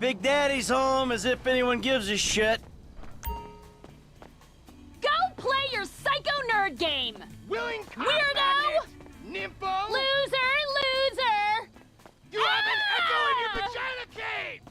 Big Daddy's home, as if anyone gives a shit. Go play your psycho nerd game! Willing Weirdo! Nympho! Loser, loser! You have an echo in your vagina cave!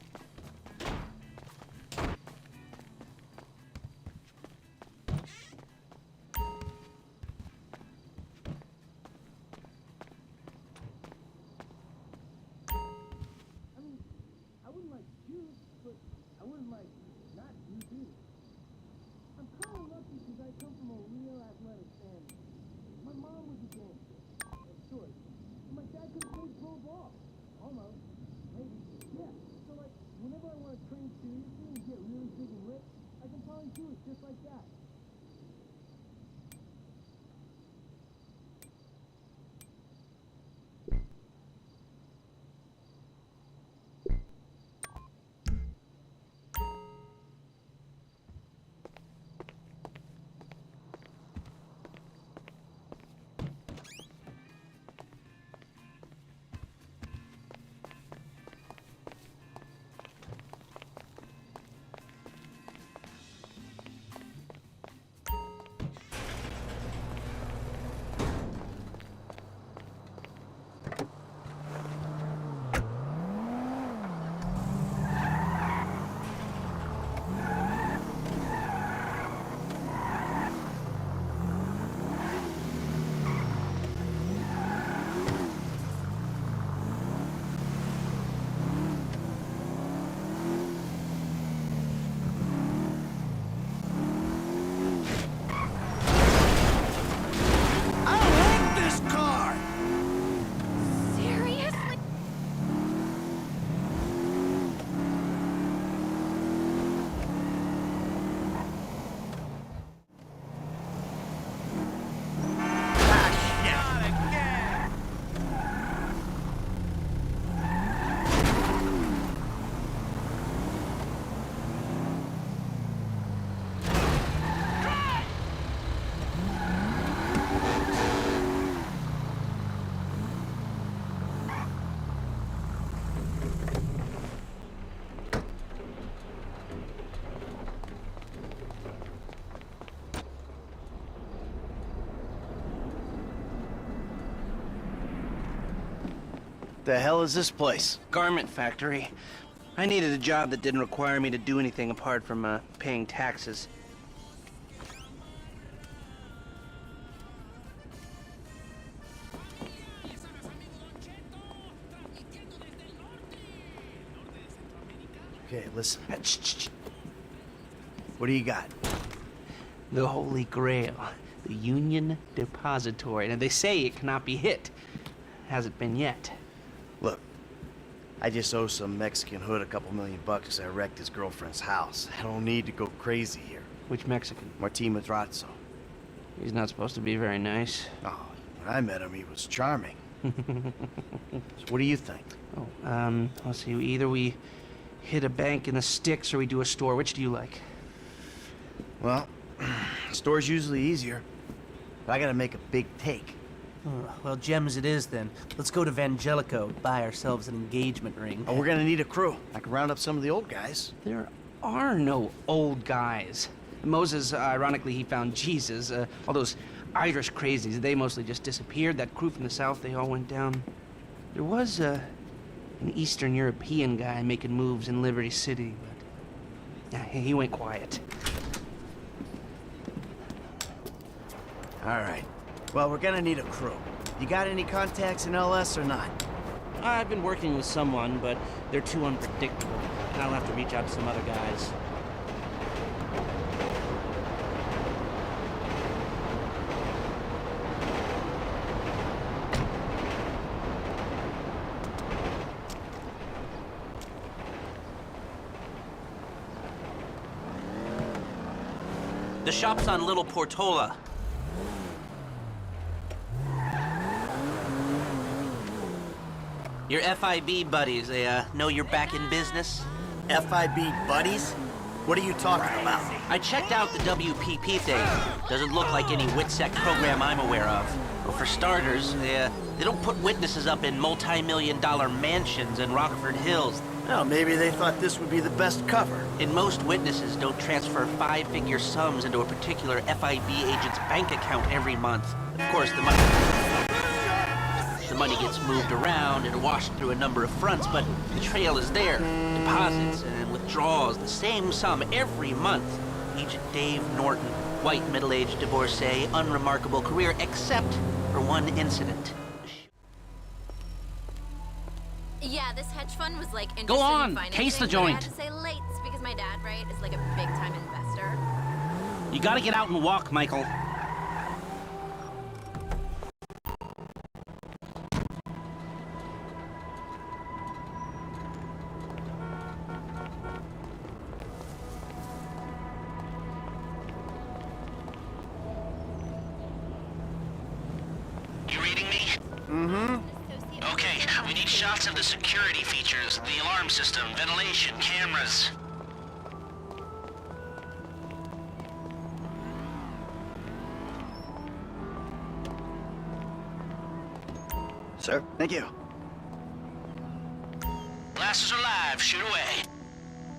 I wouldn't like juice, but I wouldn't like not juice either. I'm kind of lucky because I come from a real athletic family. My mom was a dancer, of sorts. And my dad could play pro ball. Almost. Maybe. Yeah. So like, whenever I want to train seriously and get really big and ripped, I can probably do it just like that. Seriously? The hell is this place? Garment factory. I needed a job that didn't require me to do anything apart from paying taxes. Okay, listen. What do you got? The Holy Grail. The Union Depository. Now, they say it cannot be hit. Hasn't been yet. Look, I just owe some Mexican hood a couple $1 million because I wrecked his girlfriend's house. I don't need to go crazy here. Which Mexican? Martin Madrazo. He's not supposed to be very nice. Oh, when I met him, he was charming. So what do you think? Oh, let's see. Either we hit a bank in the sticks or we do a store. Which do you like? Well, store's usually easier, but I gotta make a big take. Well, gems it is then. Let's go to Vangelico, buy ourselves an engagement ring. Oh, we're gonna need a crew. I can round up some of the old guys. There are no old guys. Moses, ironically, he found Jesus. All those Irish crazies, they mostly just disappeared. That crew from the south, they all went down. There was an Eastern European guy making moves in Liberty City, but he went quiet. All right. Well, we're gonna need a crew. You got any contacts in LS or not? I've been working with someone, but they're too unpredictable. And I'll have to reach out to some other guys. The shop's on Little Portola. Your FIB buddies, they know you're back in business? FIB buddies? What are you talking about? I checked out the WPP thing. Doesn't look like any WITSEC program I'm aware of. Well, for starters, they don't put witnesses up in multi-million-dollar mansions in Rockford Hills. Well, maybe they thought this would be the best cover. And most witnesses don't transfer five-figure sums into a particular FIB agent's bank account every month. Of course, the money gets moved around and washed through a number of fronts, but the trail is there. Deposits and withdrawals, the same sum every month. Agent Dave Norton, white middle-aged divorcee, unremarkable career, except for one incident. Yeah, this hedge fund was like interested Go on, in financing, case the but I had joint. to say lates because my dad, right, is like a big-time investor. You gotta get out and walk, Michael. You reading me? Okay, we need shots of the security features, the alarm system, ventilation, cameras. Sir, thank you. Blasters are live, shoot away.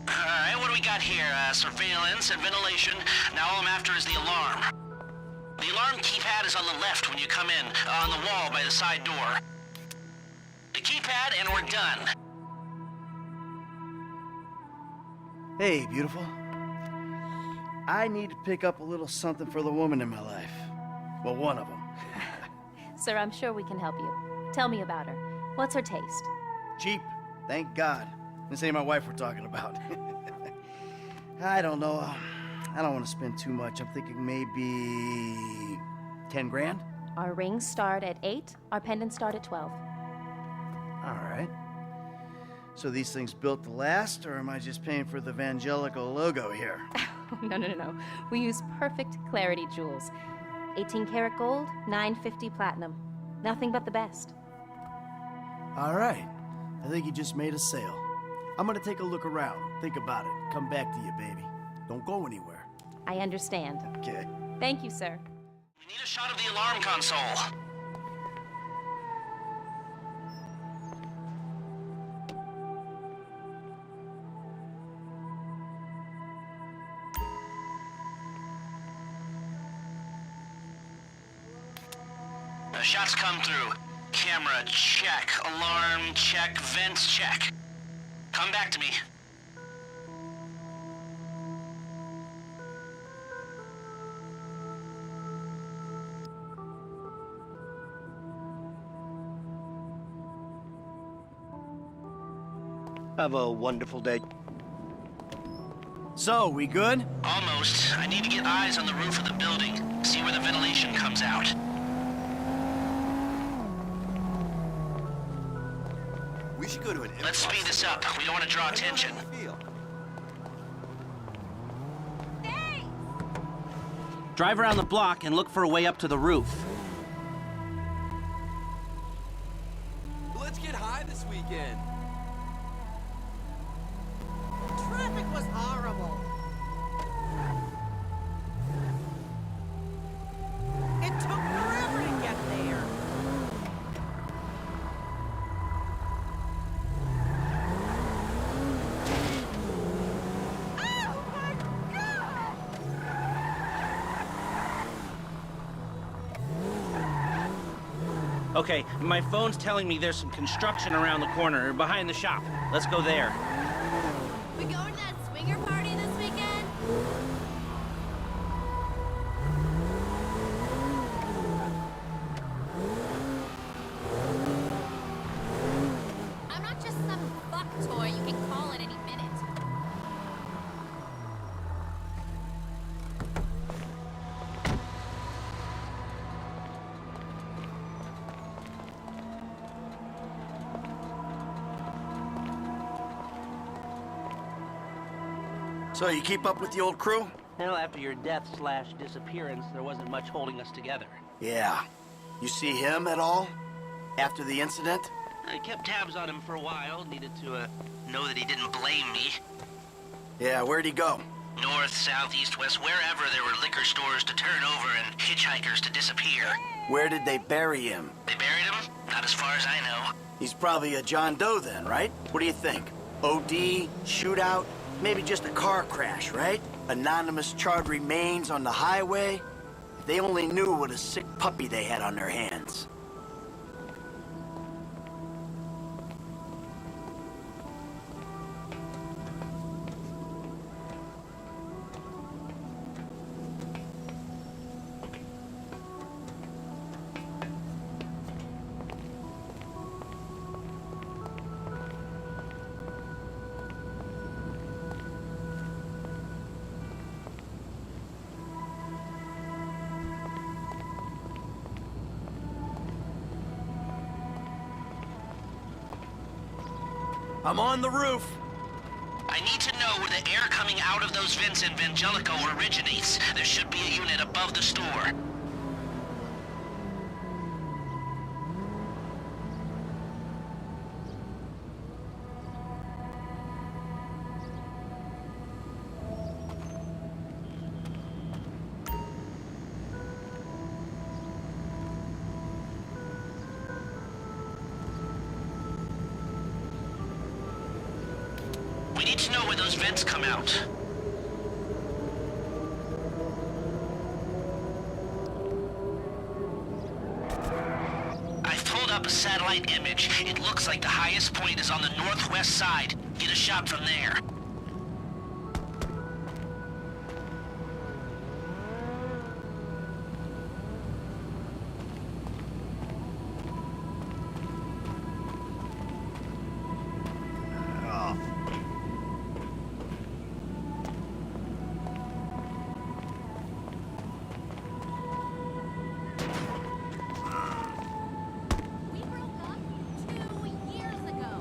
Alright, what do we got here? Surveillance and ventilation. Now all I'm after is the alarm. The alarm keypad is on the left when you come in, on the wall by the side door. The keypad and we're done. Hey, beautiful. I need to pick up a little something for the woman in my life. Well, one of them. Sir, I'm sure we can help you. Tell me about her. What's her taste? Cheap, thank God. This ain't my wife we're talking about. I don't know. I don't want to spend too much. I'm thinking maybe 10 grand? Our rings start at 8, our pendants start at 12. All right. So these things built to last, or am I just paying for the evangelical logo here? No. We use perfect clarity jewels. 18 karat gold, 950 platinum. Nothing but the best. All right. I think you just made a sale. I'm gonna take a look around. Think about it. Come back to you, baby. Don't go anywhere. I understand. Okay. Thank you, sir. We need a shot of the alarm console. The shots come through. Camera, check. Alarm, check. Vents, check. Come back to me. Have a wonderful day. So, we good? Almost. I need to get eyes on the roof of the building. See where the ventilation comes out. We should go to an Let's speed this up. We don't want to draw attention. Drive around the block and look for a way up to the roof. Let's get high this weekend. Traffic was horrible. It took forever to get there. Oh my God! Okay, my phone's telling me there's some construction around the corner, behind the shop. Let's go there. We going to that swinger party this weekend? I'm not just some fuck toy you can call at any minute. So, you keep up with the old crew? Well, after your death/disappearance, there wasn't much holding us together. Yeah. You see him at all? After the incident? I kept tabs on him for a while. Needed to know that he didn't blame me. Yeah, where'd he go? North, south, east, west, wherever there were liquor stores to turn over and hitchhikers to disappear. Where did they bury him? They buried him? Not as far as I know. He's probably a John Doe then, right? What do you think? OD, shootout, maybe just a car crash, right? Anonymous charred remains on the highway. If they only knew what a sick puppy they had on their hands. I'm on the roof. I need to know where the air coming out of those vents in Vangelico originates. There should be a unit above the store. We need to know where those vents come out. I've pulled up a satellite image. It looks like the highest point is on the northwest side. Get a shot from there. We broke up 2 years ago.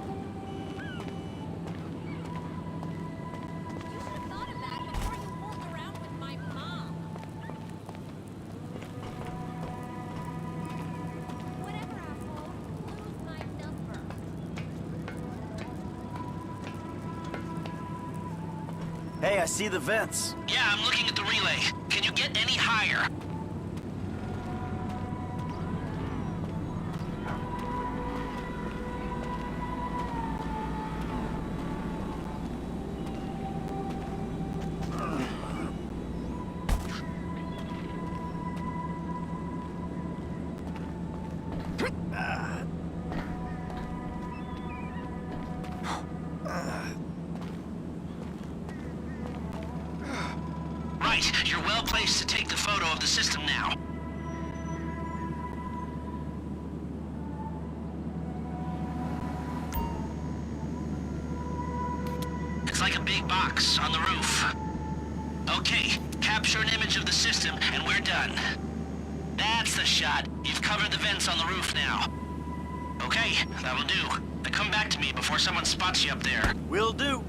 You should have thought of that before you fooled around with my mom. Whatever, asshole. Lose my number. Hey, I see the vents. Yeah, I'm looking at the relay. Can you get any higher? Right, you're well placed to take the photo of the system now. It's like a big box on the roof. Okay, capture an image of the system and we're done. That's the shot. You've covered the vents on the roof now. Okay, that'll do. Now come back to me before someone spots you up there. Will do.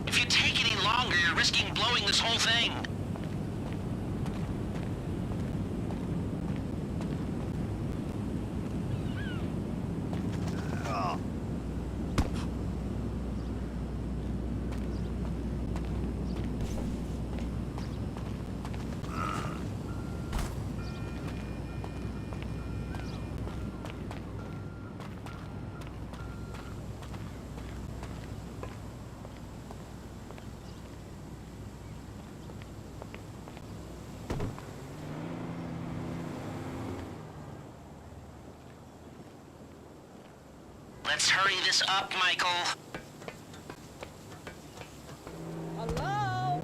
If you take any longer, you're risking blowing this whole thing. Let's hurry this up, Michael. Hello?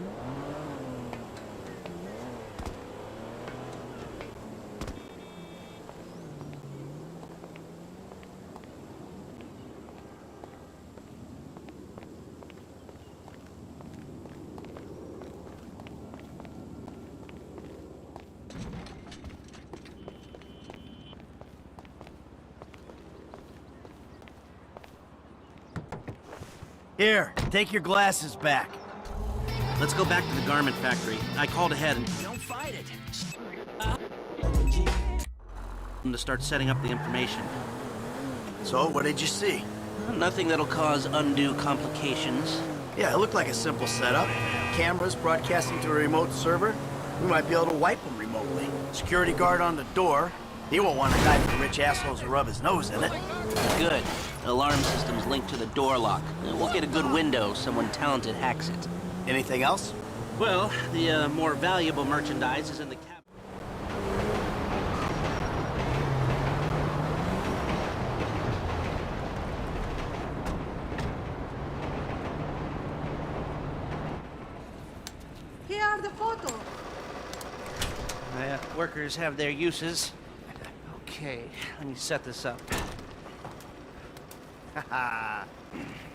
Here, take your glasses back. Let's go back to the garment factory. I called ahead and Don't fight it. to start setting up the information. So, what did you see? Nothing that'll cause undue complications. Yeah, it looked like a simple setup. Cameras broadcasting to a remote server. We might be able to wipe them remotely. Security guard on the door. He won't want a guy from rich assholes to rub his nose in it. Good. The alarm system's linked to the door lock. We'll get a good window if someone talented hacks it. Anything else? Well, the more valuable merchandise is in the cab. Here are the photos. Workers have their uses. Okay, let me set this up.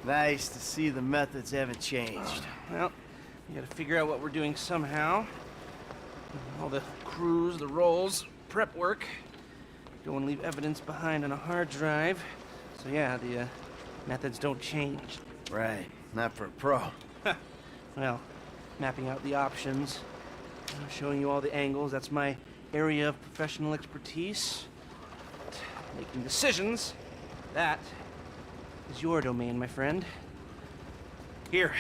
Nice to see the methods haven't changed. Well, we gotta figure out what we're doing somehow. All the crews, the rolls, prep work. Don't want to leave evidence behind on a hard drive. So yeah, the methods don't change. Right, not for a pro. Well, mapping out the options, showing you all the angles, that's my area of professional expertise. Making decisions, that is your domain, my friend. Here.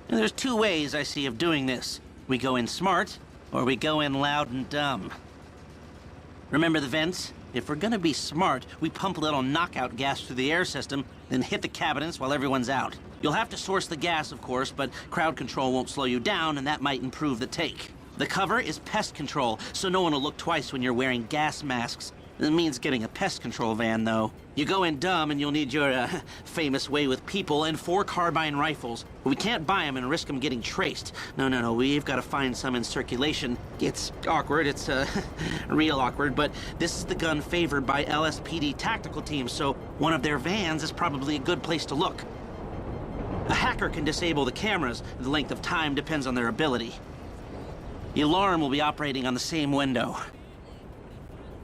And there's two ways I see of doing this. We go in smart, or we go in loud and dumb. Remember the vents? If we're gonna be smart, we pump a little knockout gas through the air system, then hit the cabinets while everyone's out. You'll have to source the gas, of course, but crowd control won't slow you down, and that might improve the take. The cover is pest control, so no one will look twice when you're wearing gas masks. It means getting a pest control van, though. You go in dumb, and you'll need your famous way with people and 4 carbine rifles. We can't buy them and risk them getting traced. No, we've got to find some in circulation. It's awkward, it's real awkward, but this is the gun favored by LSPD tactical teams, so one of their vans is probably a good place to look. A hacker can disable the cameras. The length of time depends on their ability. The alarm will be operating on the same window.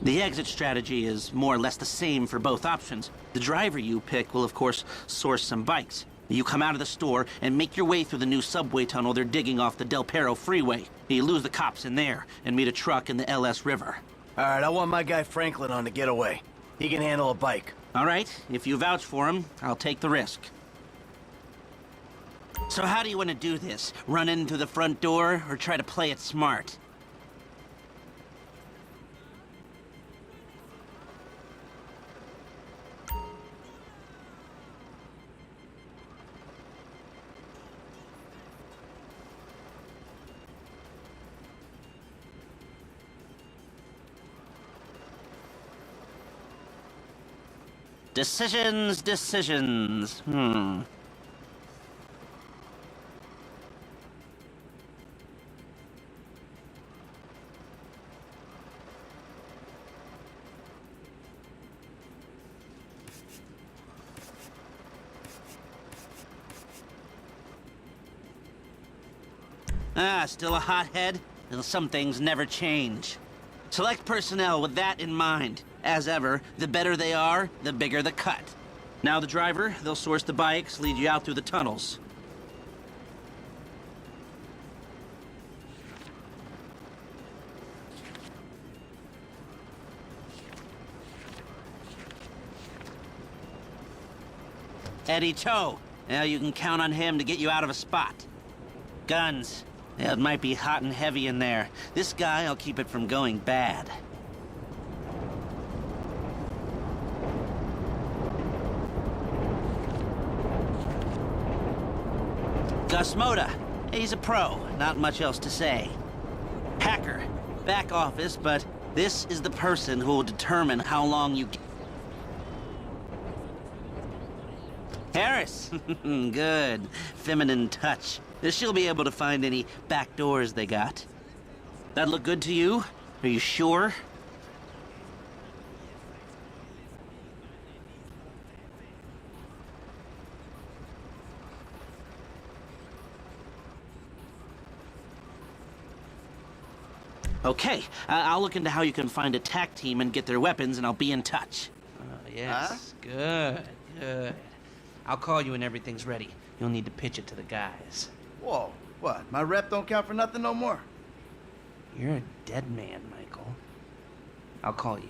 The exit strategy is more or less the same for both options. The driver you pick will, of course, source some bikes. You come out of the store and make your way through the new subway tunnel they're digging off the Del Perro freeway. You lose the cops in there and meet a truck in the LS River. All right, I want my guy Franklin on the getaway. He can handle a bike. All right, if you vouch for him, I'll take the risk. So how do you want to do this? Run in through the front door or try to play it smart? Decisions. Still a hothead? Well, some things never change. Select personnel with that in mind. As ever, the better they are, the bigger the cut. Now the driver, they'll source the bikes, lead you out through the tunnels. Eddie Toe. Now you can count on him to get you out of a spot. Guns. Yeah, it might be hot and heavy in there. This guy, I'll keep it from going bad. Gus Moda. He's a pro. Not much else to say. Hacker. Back office, but this is the person who will determine how long you... Harris. Good. Feminine touch. She'll be able to find any back doors they got. That look good to you? Are you sure? Okay, I'll look into how you can find a TAC team and get their weapons, and I'll be in touch. yes. Good, good. I'll call you when everything's ready. You'll need to pitch it to the guys. Whoa, what? My rep don't count for nothing no more? You're a dead man, Michael. I'll call you.